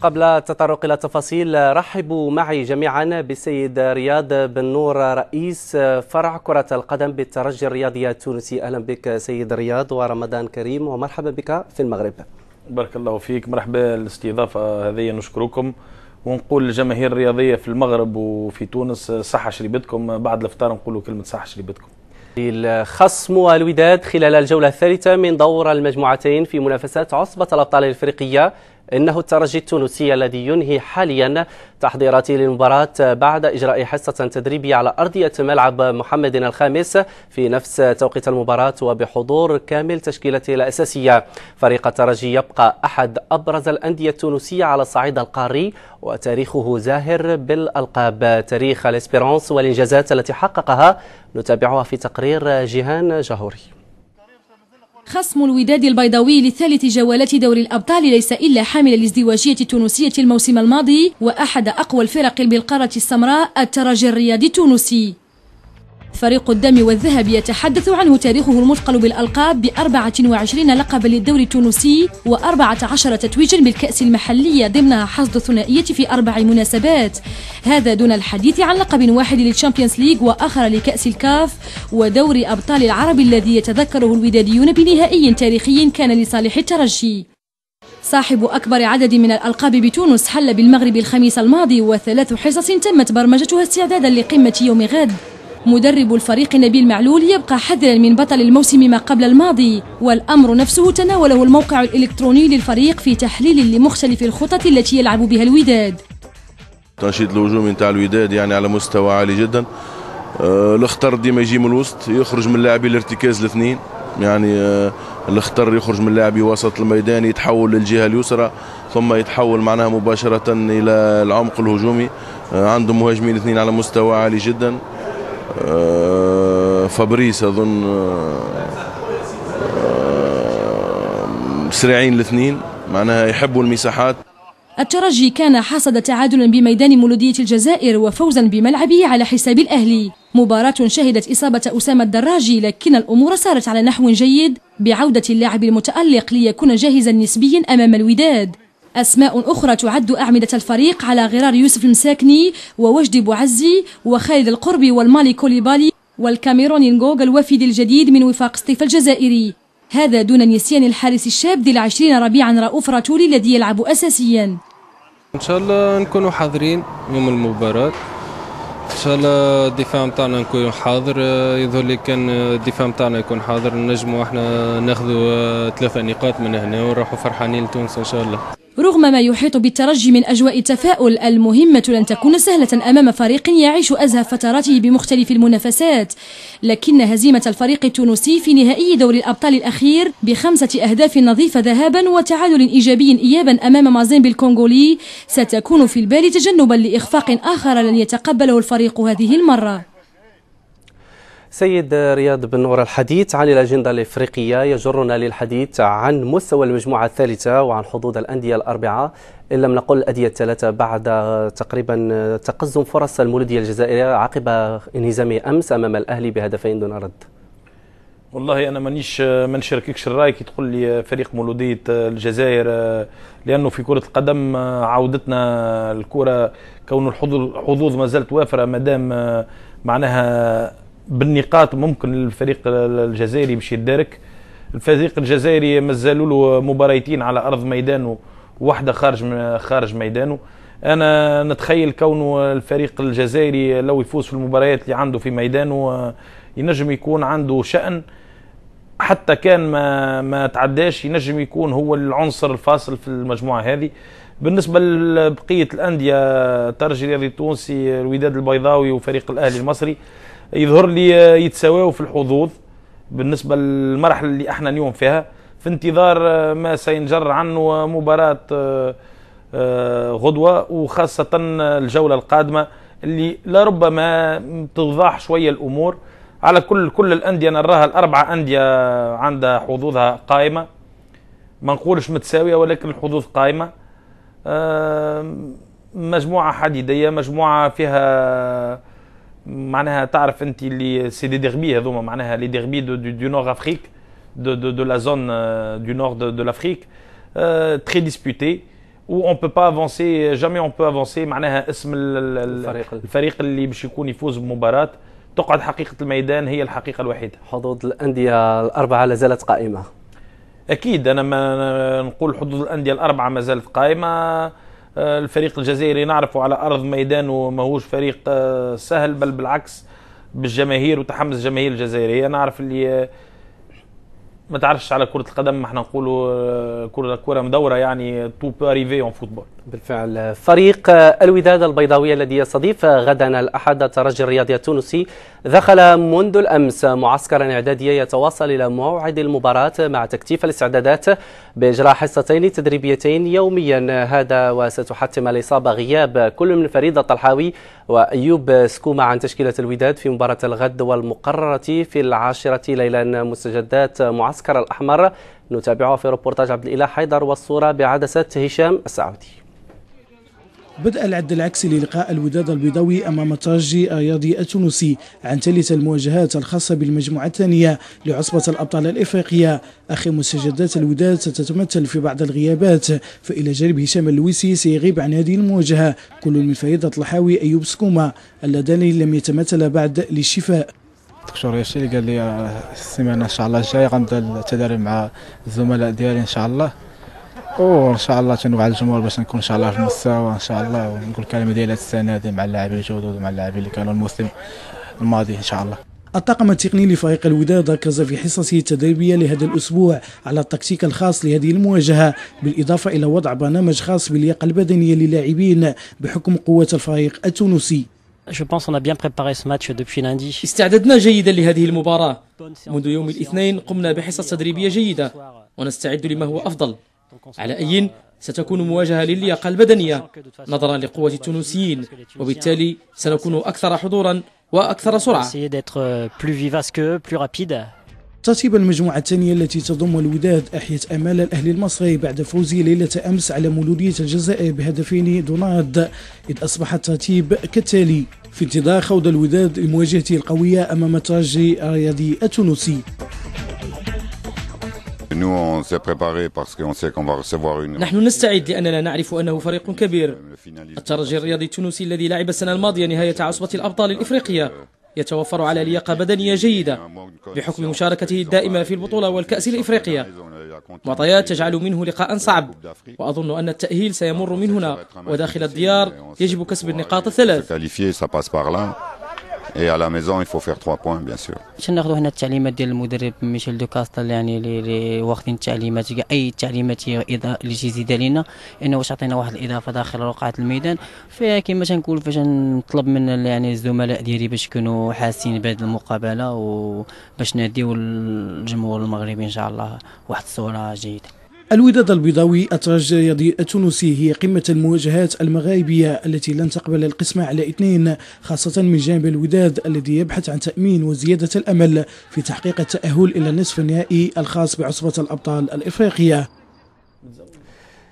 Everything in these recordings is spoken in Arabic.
قبل التطرق إلى التفاصيل رحبوا معي جميعا بالسيد رياض بن نور رئيس فرع كرة القدم بالترجي الرياضي التونسي. أهلا بك سيد رياض ورمضان كريم ومرحبا بك في المغرب. بارك الله فيك، مرحبا بالاستضافة هذه، نشكركم ونقول للجماهير الرياضية في المغرب وفي تونس صحة شريبتكم. بعد الافطار نقولوا كلمة صحة شريبتكم. الخصم والوداد خلال الجولة الثالثة من دور المجموعتين في منافسات عصبة الأبطال الإفريقية، إنه الترجي التونسي الذي ينهي حاليا تحضيراته للمباراة بعد إجراء حصة تدريبية على أرضية ملعب محمد الخامس في نفس توقيت المباراة وبحضور كامل تشكيلته الأساسية. فريق الترجي يبقى أحد أبرز الأندية التونسية على الصعيد القاري وتاريخه زاهر بالألقاب. تاريخ الإسبيرانس والإنجازات التي حققها نتابعها في تقرير جيهان جاهوري. خصم الوداد البيضاوي لثالث جولات دوري الأبطال ليس إلا حامل الازدواجية التونسية الموسم الماضي وأحد أقوى الفرق بالقارة السمراء الترجي الرياضي التونسي. فريق الدم والذهب يتحدث عنه تاريخه المثقل بالألقاب ب24 لقبا للدوري التونسي و14 تتويجا بالكأس المحلية ضمنها حصد الثنائية في 4 مناسبات، هذا دون الحديث عن لقب واحد للشامبيونز ليج وآخر لكأس الكاف ودوري أبطال العرب الذي يتذكره الوداديون بنهائي تاريخي كان لصالح الترجي. صاحب أكبر عدد من الألقاب بتونس حل بالمغرب الخميس الماضي و3 حصص تمت برمجتها استعدادا لقمة يوم غد. مدرب الفريق نبيل معلول يبقى حذرا من بطل الموسم ما قبل الماضي، والأمر نفسه تناوله الموقع الإلكتروني للفريق في تحليل لمختلف الخطط التي يلعب بها الوداد. تنشيط الهجومي نتاع الوداد يعني على مستوى عالي جدا. الاخطر ديما يجي من الوسط، يخرج من لاعبي الارتكاز الاثنين، يعني الاخطر يخرج من لاعبي وسط الميدان يتحول للجهه اليسرى ثم يتحول معناها مباشره الى العمق الهجومي. عندهم مهاجمين اثنين على مستوى عالي جدا. فابريس اظن سريعين الاثنين، معناها يحبوا المساحات. الترجي كان حصد تعادلا بميدان مولودية الجزائر وفوزا بملعبه على حساب الأهلي، مباراة شهدت إصابة أسامة الدراجي، لكن الأمور سارت على نحو جيد بعودة اللاعب المتألق ليكون جاهزا نسبيا أمام الوداد. أسماء أخرى تعد أعمدة الفريق على غرار يوسف المساكني ووجدي بوعزي وخالد القربي والمالي كوليبالي والكاميروني نغوغ الوافد الجديد من وفاق سطيف الجزائري، هذا دون نسيان الحارس الشاب ذي ال20 ربيعا رؤوف راتولي الذي يلعب أساسيا. إن شاء الله نكونوا حاضرين يوم المباراة، إن شاء الله الدفاع متاعنا نكون حاضر. يظهر لي كان الدفاع متاعنا يكون حاضر نجموا احنا ناخذوا 3 نقاط من هنا ونروحوا فرحانين لتونس إن شاء الله. رغم ما يحيط بالترجي من أجواء التفاؤل، المهمة لن تكون سهلة أمام فريق يعيش أزهى فتراته بمختلف المنافسات، لكن هزيمة الفريق التونسي في نهائي دوري الأبطال الأخير ب5 أهداف نظيفة ذهابا وتعادل إيجابي إيابا أمام مازيمبي الكونغولي ستكون في البال تجنبا لإخفاق آخر لن يتقبله الفريق هذه المرة. سيد رياض بن نور، الحديث عن الأجندة الإفريقية يجرنا للحديث عن مستوى المجموعة الثالثة وعن حظوظ الأندية الأربعة، إن لم نقل الأندية الثلاثة، بعد تقريبا تقزم فرص المولودية الجزائرية عقب انهزامه أمس أمام الأهلي بهدفين دون رد. والله أنا ما نشارككش الرأي كي تقول لي فريق مولودية الجزائر، لأنه في كرة القدم عودتنا الكرة كون الحظوظ ما زالت وافرة، مادام معناها بالنقاط ممكن الفريق الجزائري باش يتدارك. الفريق الجزائري مازالوا له مباريتين على ارض ميدانه وواحده خارج ميدانه. انا نتخيل كونه الفريق الجزائري لو يفوز في المباريات اللي عنده في ميدانه ينجم يكون عنده شأن، حتى كان ما تعداش ينجم يكون هو العنصر الفاصل في المجموعه هذه. بالنسبه لبقيه الانديه، الترجي الرياضي التونسي، الوداد البيضاوي وفريق الاهلي المصري، يظهر لي يتساووا في الحظوظ بالنسبه للمرحله اللي احنا اليوم فيها، في انتظار ما سينجر عنه مباراه غدوه، وخاصه الجوله القادمه اللي لربما توضح شويه الامور. على كل الانديه نراها الاربعه انديه عندها حظوظها قائمه، ما نقولش متساويه ولكن الحظوظ قائمه. مجموعه حديديه، مجموعه فيها معناها تعرف انت اللي سي دي ديربي هذوما، معناها لي ديربي دو نور افريك، دو لا زون دو نور دو لافريك، تري ديسبوتي، و on peut pas avancer jamais on peut avancer معناها اسم الفريق اللي باش يكون يفوز بمباراة تقعد حقيقة الميدان هي الحقيقة الوحيدة. حظوظ الأندية الأربعة لا زالت قائمة. أكيد أنا ما نقول حظوظ الأندية الأربعة ما زالت قائمة. الفريق الجزائري نعرفه على أرض ميدانه ماهوش فريق سهل، بل بالعكس بالجماهير وتحمس الجماهير الجزائرية. نعرف اللي ما تعرفش على كرة القدم، احنا نقولوا كرة مدورة، يعني تو بو اريفي اون فوتبول. بالفعل فريق الوداد البيضاوي الذي يستضيف غدا الأحد الترجي الرياضي التونسي دخل منذ الأمس معسكرا إعداديا يتواصل إلى موعد المباراة مع تكثيف الاستعدادات بإجراء حصتين تدريبيتين يوميا. هذا وستحتم الإصابة غياب كل من فريد الطلحاوي وأيوب سكوما عن تشكيلة الوداد في مباراة الغد والمقررة في 10 ليلا. مستجدات معسكر الأحمر نتابعها في روبورتاج عبد الإله حيدر والصورة بعدسة هشام السعودي. بدأ العد العكسي للقاء الوداد البيضاوي أمام الترجي الرياضي التونسي عن ثالث المواجهات الخاصة بالمجموعة الثانية لعصبة الأبطال الإفريقية. أخي مستجدات الوداد ستتمثل في بعض الغيابات، فإلى جانب هشام اللويسي سيغيب عن هذه المواجهة كل من فريد الطلحاوي أيوب سكوما اللذان لم يتمثل بعد للشفاء. دكتور ياشي قال لي السيمانه ان شاء الله الجايه غنبدا التدريب مع الزملاء ديالي ان شاء الله، وان شاء الله تنوع على الجمهور باش نكون ان شاء الله في المستوى ان شاء الله، ونقول الكلمه ديال هذه السنه هذه مع اللاعبين الجدد ومع اللاعبين اللي كانوا الموسم الماضي ان شاء الله. الطاقم التقني لفريق الوداد ركز في حصصه التدريبيه لهذا الاسبوع على التكتيك الخاص لهذه المواجهه، بالاضافه الى وضع برنامج خاص باللياقه البدنيه للاعبين بحكم قوه الفريق التونسي. استعددنا جيدا لهذه المباراة. منذ يوم الاثنين قمنا بحصص تدريبية جيدة ونستعد لما هو أفضل. على أي ستكون مواجهة للياقة البدنية نظرا لقوة التونسيين، وبالتالي سنكون أكثر حضورا وأكثر سرعة. ترتيب المجموعة الثانية التي تضم الوداد أحيت آمال الأهلي المصري بعد فوزه ليلة أمس على مولودية الجزائر بهدفين دون رد، إذ أصبح الترتيب كالتالي في انتظار خوض الوداد لمواجهته القوية أمام الترجي الرياضي التونسي. نحن نستعد لأننا نعرف أنه فريق كبير. الترجي الرياضي التونسي الذي لعب السنة الماضية نهاية عصبة الأبطال الإفريقية يتوفر على لياقة بدنية جيدة بحكم مشاركته الدائمة في البطولة والكأس الإفريقية، معطيات تجعل منه لقاء صعب، وأظن أن التأهيل سيمر من هنا، وداخل الديار يجب كسب النقاط الثلاث. Et à la maison, il faut faire 3 points, bien sûr. ناخذوا هنا التعليمات ديال المدرب ميشيل دو كاستل، يعني اللي واخدين التعليمات، اي تعليمات اللي تيزيد علينا انه واش عطينا واحد الاضافه داخل رقعه الميدان. فكما تنقول فاش نطلب من يعني الزملاء ديالي باش يكونوا حاسين بهذه المقابله وباش ناديو الجمهور المغربي ان شاء الله واحد الصوره جيده. الوداد البيضاوي الترجي الرياضي التونسي هي قمة المواجهات المغاربية التي لن تقبل القسمة على اثنين، خاصة من جانب الوداد الذي يبحث عن تأمين وزيادة الأمل في تحقيق التأهل إلى النصف النهائي الخاص بعصبة الأبطال الإفريقية.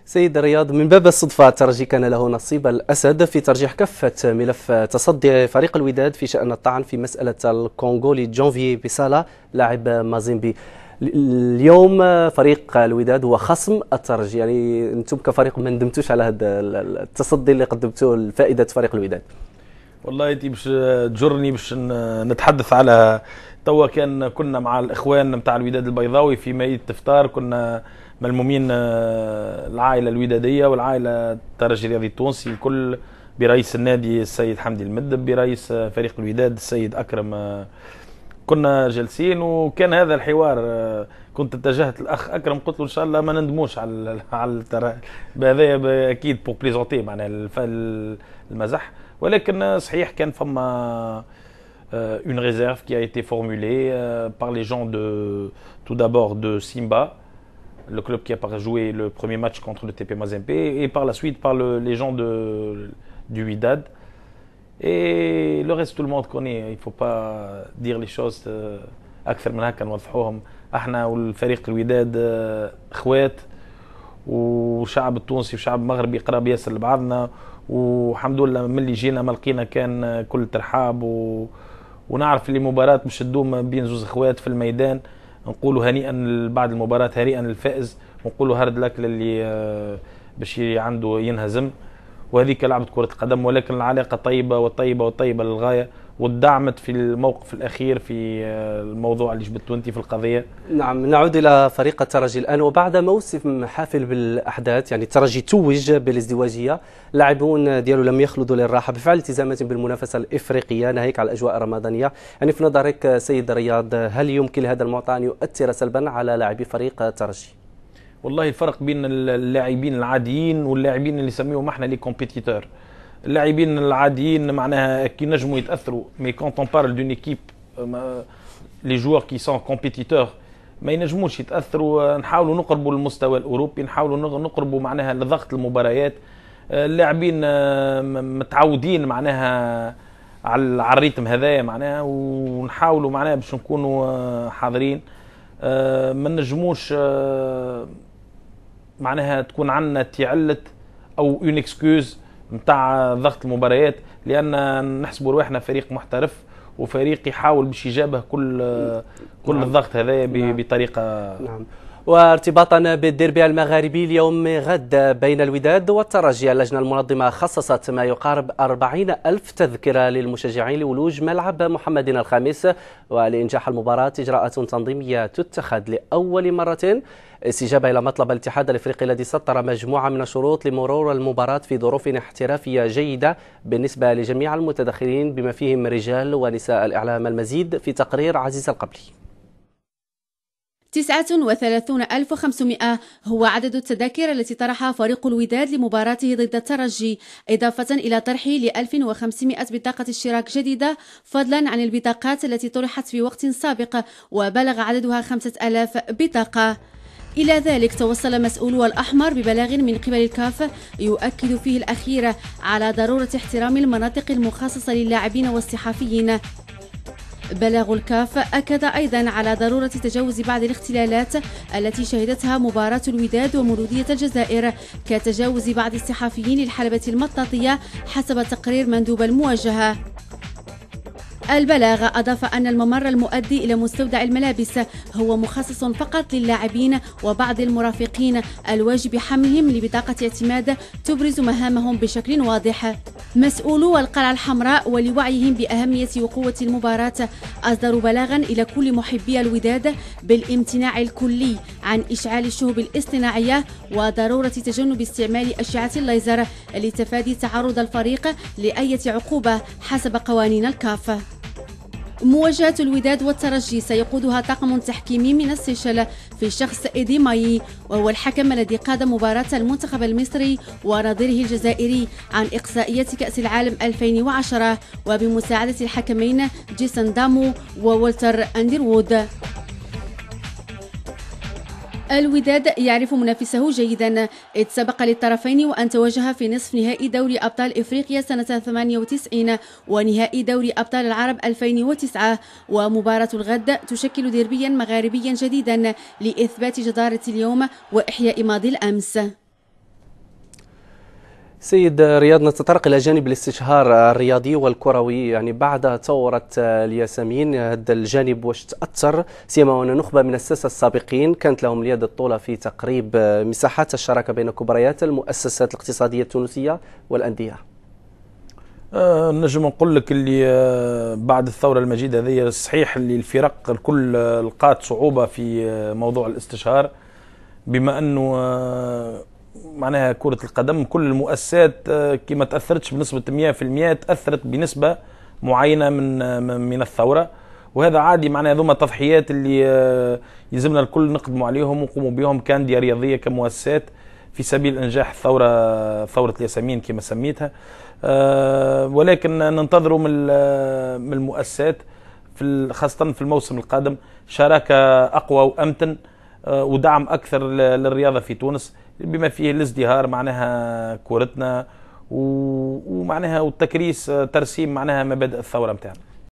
سيد رياض، من باب الصدفة الترجي كان له نصيب الأسد في ترجيح كفة ملف تصدي فريق الوداد في شأن الطعن في مسألة الكونغولي جونفي بيسالا لاعب مازيمبي. اليوم فريق الوداد هو خصم الترجي، يعني انتم كفريق ما ندمتوش على هذا التصدي اللي قدمتوه لفائده فريق الوداد؟ والله انت باش تجرني باش نتحدث على توا كنا مع الاخوان نتاع الوداد البيضاوي في مائده افطار، كنا ملمومين العائله الوداديه والعائله الترجي الرياضي التونسي الكل برئيس النادي السيد حمدي المدب، برئيس فريق الوداد السيد اكرم. كنا جالسين وكان هذا الحوار. كنت اتجهت الاخ اكرم قلت له ان شاء الله ما نندموش على هذا اكيد بور بليزونتي معناها المزح، ولكن صحيح كان فما une réserve qui a été formulée par les gens tout d'abord de Simba, le club qui a joué le premier match contre le TP Mazembe, et par la suite par les gens du Wydad. Et le reste, tout le monde connaît. Il ne faut pas dire les choses أكثر من هكا نوضحوهم. احنا والفريق الوداد اخوات، والشعب التونسي والشعب المغربي قراب ياسر لبعضنا، والحمد لله من اللي جينا ما لقينا كان كل ترحاب ونعرف اللي مباراة مش تدوم بين زوز اخوات في الميدان. نقولوا هنيئا بعد المباراة، هنيئا للفائز، ونقولوا هارد لك للي باش عنده ينهزم، وهذيك لعبة كرة القدم. ولكن العلاقة طيبة وطيبة وطيبة للغاية، ودعمت في الموقف الأخير في الموضوع اللي جبته أنت في القضية. نعم، نعود إلى فريق الترجي الآن، وبعد موسم حافل بالأحداث، يعني الترجي توج بالازدواجية، لاعبون ديالو لم يخلدوا للراحة بفعل التزاماتهم بالمنافسة الإفريقية ناهيك على الأجواء الرمضانية. يعني في نظرك سيد رياض، هل يمكن لهذا المعطى أن يؤثر سلبا على لاعبي فريق الترجي؟ والله الفرق بين اللاعبين العاديين واللاعبين اللي نسميهم احنا لي كومبيتيتور. اللاعبين العاديين معناها كي نجموا يتاثروا، مي كونت اون بارل دون ايكيب لي جوار كي سون كومبيتيتور ما ينجموش يتاثروا. نحاولوا نقربوا للمستوى الاوروبي، نحاولوا نقربوا معناها لضغط المباريات. اللاعبين متعودين معناها على الريتم هذايا معناها، ونحاولوا معناها باش نكونوا حاضرين. ما نجموش معناها تكون عندنا تعلة او اون اكسكوز نتاع ضغط المباريات، لان نحسبوا رواحنا فريق محترف وفريق يحاول باش يجابه كل الضغط هذايا بطريقه. نعم. وارتباطا بالديربي المغاربي اليوم غد بين الوداد والترجي، اللجنة المنظمة خصصت ما يقارب 40,000 تذكرة للمشجعين لولوج ملعب محمد الخامس، ولإنجاح المباراة إجراءات تنظيمية تتخذ لأول مرة استجابة إلى مطلب الاتحاد الافريقي الذي سطر مجموعة من الشروط لمرور المباراة في ظروف احترافية جيدة بالنسبة لجميع المتدخلين بما فيهم رجال ونساء الإعلام. المزيد في تقرير عزيز القبلي. 39,500 هو عدد التذاكر التي طرحها فريق الوداد لمباراته ضد الترجي، إضافة إلى طرحه ل 1500 بطاقة اشتراك جديدة، فضلا عن البطاقات التي طرحت في وقت سابق وبلغ عددها 5000 بطاقة. إلى ذلك توصل مسؤولو الأحمر ببلاغ من قبل الكاف يؤكد فيه الأخير على ضرورة احترام المناطق المخصصة للاعبين والصحفيين. بلاغ الكاف أكد أيضا على ضرورة تجاوز بعض الاختلالات التي شهدتها مباراة الوداد ومولودية الجزائر، كتجاوز بعض الصحفيين للحلبة المطاطية حسب تقرير مندوب المواجهة. البلاغ أضاف أن الممر المؤدي إلى مستودع الملابس هو مخصص فقط للاعبين وبعض المرافقين الواجب حملهم لبطاقة اعتماد تبرز مهامهم بشكل واضح. مسؤولو القلعة الحمراء ولوعيهم بأهمية وقوة المباراة أصدروا بلاغا إلى كل محبي الوداد بالامتناع الكلي عن إشعال الشهب الاصطناعية وضرورة تجنب استعمال أشعة الليزر لتفادي تعرض الفريق لأي عقوبة حسب قوانين الكاف. مواجهة الوداد والترجي سيقودها طاقم تحكيمي من السيشل في شخص إيدي ماي، وهو الحكم الذي قاد مباراة المنتخب المصري ونظيره الجزائري عن إقصائية كأس العالم 2010، وبمساعدة الحكمين جيسون دامو وولتر أنديروود. الوداد يعرف منافسه جيدا، إذ سبق للطرفين وأن تواجه في نصف نهائي دوري أبطال إفريقيا سنة 98 ونهائي دوري أبطال العرب 2009، ومباراة الغد تشكل ديربيا مغاربيا جديدا لإثبات جدارة اليوم وإحياء ماضي الأمس. سيد رياض، نتطرق إلى جانب الاستشهار الرياضي والكروي، يعني بعد ثورة الياسمين هذا الجانب واش تأثر، سيما وأن نخبة من الساسة السابقين كانت لهم اليد الطولة في تقريب مساحات الشراكة بين كبريات المؤسسات الاقتصادية التونسية والأندية؟ نجم نقول لك اللي بعد الثورة المجيدة هذه صحيح اللي الفرق الكل لقات صعوبة في موضوع الاستشهار، بما أنه معناها كرة القدم كل المؤسسات كي ما تأثرتش بنسبة 100%، تأثرت بنسبة معينة من الثورة، وهذا عادي. معناها هذوما تضحيات اللي يلزمنا الكل نقدموا عليهم ونقوموا بهم كأندية رياضية كمؤسسات في سبيل إنجاح ثورة الياسمين كما سميتها. ولكن ننتظروا من المؤسسات خاصة في الموسم القادم شراكة أقوى وأمتن ودعم أكثر للرياضة في تونس، بما فيه الازدهار معناها كورتنا ومعناها والتكريس ترسيم معناها مبادئ الثورة متاعنا.